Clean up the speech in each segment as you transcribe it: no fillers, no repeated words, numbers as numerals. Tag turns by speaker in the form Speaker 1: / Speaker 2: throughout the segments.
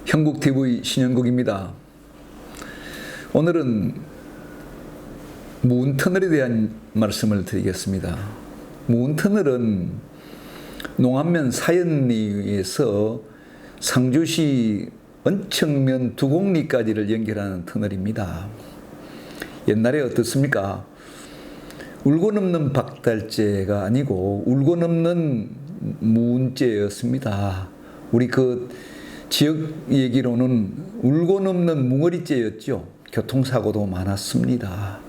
Speaker 1: 형국TV 신현국입니다. 오늘은 무운터널에 대한 말씀을 드리겠습니다. 무운터널은 농안면 사연리에서 상주시 은청면 두곡리까지를 연결하는 터널입니다. 옛날에 어떻습니까? 울고 넘는 박달재가 아니고 울고 넘는 무운재였습니다. 우리 그 지역 얘기로는 울고 넘는 뭉어리째였죠. 교통사고도 많았습니다.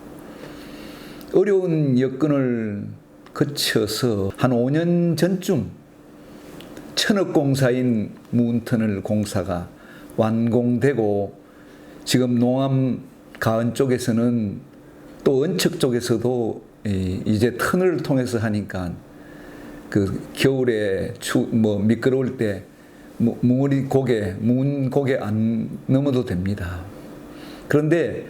Speaker 1: 어려운 여건을 거쳐서 한 5년 전쯤 천억공사인 무운터널 공사가 완공되고 지금 농암 가은 쪽에서는 또 은척 쪽에서도 이제 터널을 통해서 하니까 그 겨울에 미끄러울 때 무은 고개 안 넘어도 됩니다. 그런데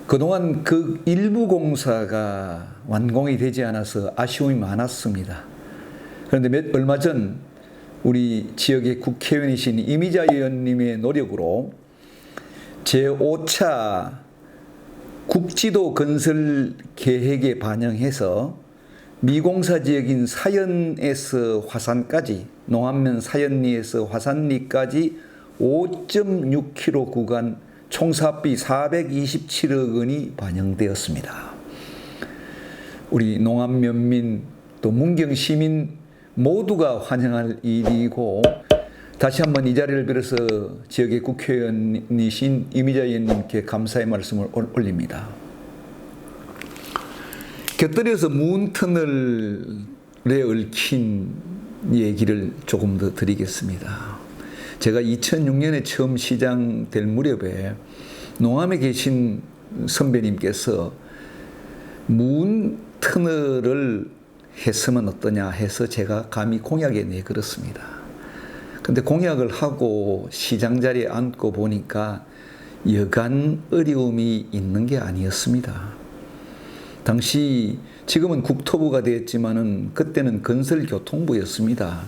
Speaker 1: 그동안 그 일부 공사가 완공이 되지 않아서 아쉬움이 많았습니다. 그런데 얼마 전 우리 지역의 국회의원이신 이미자 의원님의 노력으로 제5차 국지도 건설 계획에 반영해서 미공사 지역인 사연에서 화산까지, 농안면 사연리에서 화산리까지 5.6km 구간 총 사업비 427억 원이 반영되었습니다. 우리 농안면민 또 문경 시민 모두가 환영할 일이고, 다시 한번 이 자리를 빌어서 지역의 국회의원이신 이미자 의원님께 감사의 말씀을 올립니다. 곁들여서 무운터널에 얽힌 얘기를 조금 더 드리겠습니다. 제가 2006년에 처음 시장 될 무렵에 농암에 계신 선배님께서 무운터널을 했으면 어떠냐 해서 제가 감히 공약에 내걸었습니다. 근데 공약을 하고 시장 자리에 앉고 보니까 여간 어려움이 있는 게 아니었습니다. 당시 지금은 국토부가 되었지만은 그때는 건설교통부였습니다.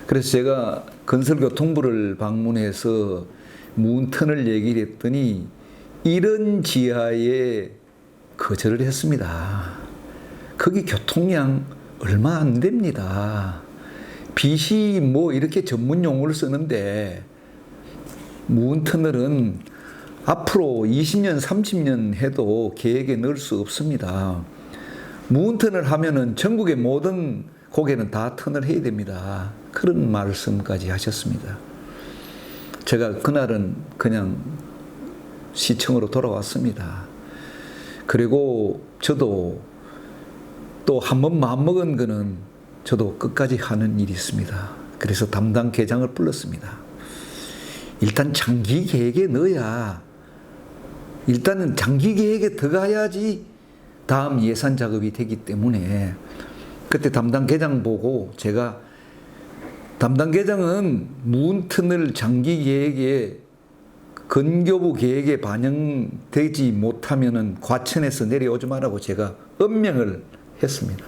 Speaker 1: 그래서 제가 건설교통부를 방문해서 무운터널 얘기를 했더니 이런 지하에 거절을 했습니다. 거기 교통량 얼마 안 됩니다. 빚이 이렇게 전문 용어를 쓰는데 무운터널은 앞으로 20년, 30년 해도 계획에 넣을 수 없습니다. 무운터널 하면은 전국의 모든 고개는 다 터널 해야 됩니다. 그런 말씀까지 하셨습니다. 제가 그날은 그냥 시청으로 돌아왔습니다. 그리고 저도 또 한 번 마음먹은 거는 저도 끝까지 하는 일이 있습니다. 그래서 담당 계장을 불렀습니다. 일단 장기 계획에 넣어야, 일단은 장기 계획에 들어가야지 다음 예산 작업이 되기 때문에, 그때 담당 계장 보고 제가, 담당 계장은 무운터널 장기 계획에 건교부 계획에 반영되지 못하면은 과천에서 내려오지 말라고 제가 엄명을 했습니다.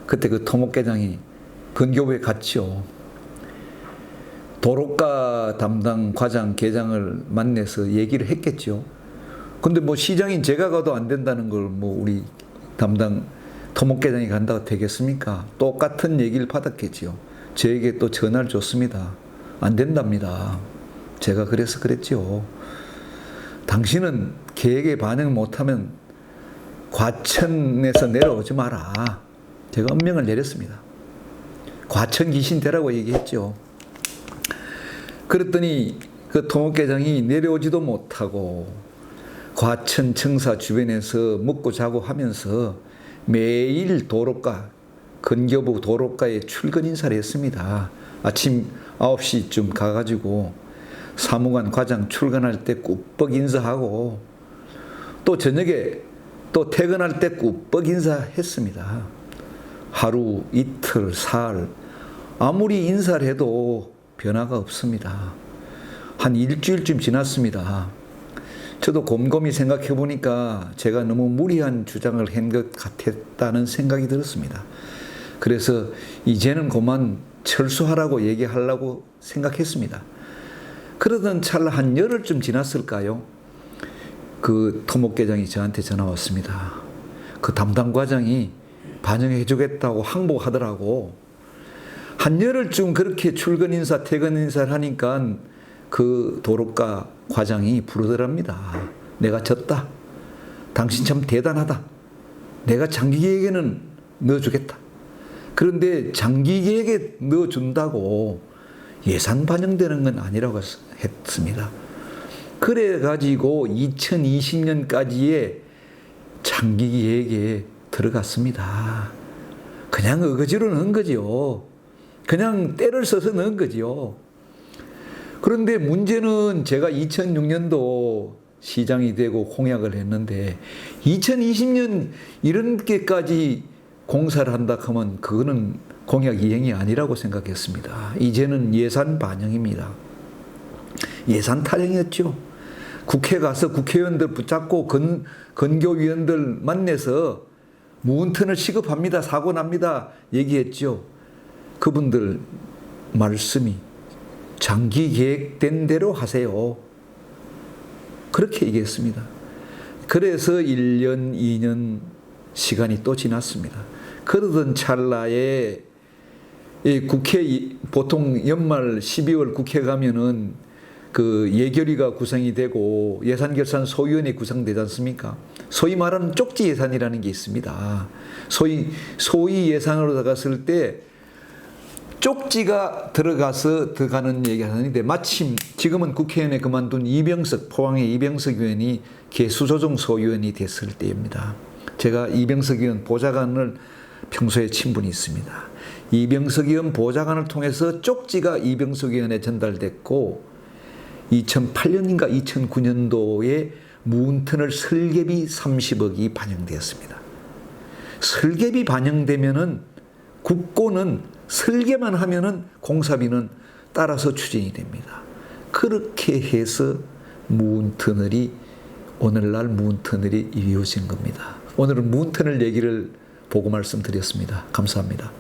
Speaker 1: 그때 그 토목계장이 건교부에 갔죠. 도로가 담당 과장, 계장을 만나서 얘기를 했겠죠. 근데 시장인 제가 가도 안 된다는 걸 우리 담당 토목계장이 간다고 되겠습니까? 똑같은 얘기를 받았겠죠. 저에게 또 전화를 줬습니다. 안 된답니다. 제가 그래서 그랬죠. 당신은 계획에 반영 못하면 과천에서 내려오지 마라. 제가 엄명을 내렸습니다. 과천 귀신 되라고 얘기했죠. 그랬더니 그 토목계장이 내려오지도 못하고 과천 청사 주변에서 먹고 자고 하면서 매일 도로가, 건교부 도로가에 출근 인사를 했습니다. 아침 9시쯤 가가지고 사무관 과장 출근할 때 꾸벅 인사하고 또 저녁에 또 퇴근할 때 꾸벅 인사했습니다. 하루, 이틀, 사흘 아무리 인사를 해도 변화가 없습니다. 한 일주일쯤 지났습니다. 저도 곰곰이 생각해 보니까 제가 너무 무리한 주장을 한 것 같았다는 생각이 들었습니다. 그래서 이제는 그만 철수하라고 얘기하려고 생각했습니다. 그러던 찰나 한 열흘쯤 지났을까요? 그 토목계장이 저한테 전화 왔습니다. 그 담당 과장이 반영해 주겠다고 항복하더라고. 한 열흘쯤 그렇게 출근 인사, 퇴근 인사를 하니까 그 도로가 과장이 부르더랍니다. 내가 졌다. 당신 참 대단하다. 내가 장기 계획에는 넣어주겠다. 그런데 장기 계획에 넣어준다고 예산 반영되는 건 아니라고 했습니다. 그래가지고 2020년까지의 장기 계획에 들어갔습니다. 그냥 어거지로 넣은 거죠. 그냥 때를 써서 넣은 거죠. 그런데 문제는 제가 2006년도 시장이 되고 공약을 했는데 2020년 이렇게까지 공사를 한다 하면 그거는 공약 이행이 아니라고 생각했습니다. 이제는 예산 반영입니다. 예산 타령이었죠. 국회 가서 국회의원들 붙잡고 건교위원들 만나서 무운턴을 시급합니다. 사고 납니다. 얘기했죠. 그분들 말씀이 장기 계획된 대로 하세요. 그렇게 얘기했습니다. 그래서 1년, 2년 시간이 또 지났습니다. 그러던 찰나에 국회 보통 연말 12월 국회 가면은 그 예결위가 구성이 되고 예산결산 소위원회 구성되지 않습니까? 소위 말하는 쪽지 예산이라는 게 있습니다. 소위 예산으로 들어갔을 때 쪽지가 들어가는 얘기하는데 마침 지금은 국회의원에 그만둔 포항의 이병석 의원이 개수조정 소위원이 됐을 때입니다. 제가 이병석 의원 보좌관을 평소에 친분이 있습니다. 이병석 의원 보좌관을 통해서 쪽지가 이병석 의원에 전달됐고 2008년인가 2009년도에 무운턴을 설계비 30억이 반영되었습니다. 설계비 반영되면은 국고는 설계만 하면은 공사비는 따라서 추진이 됩니다. 그렇게 해서 오늘날 무운터널이 이루어진 겁니다. 오늘은 무운터널 얘기를 보고 말씀드렸습니다. 감사합니다.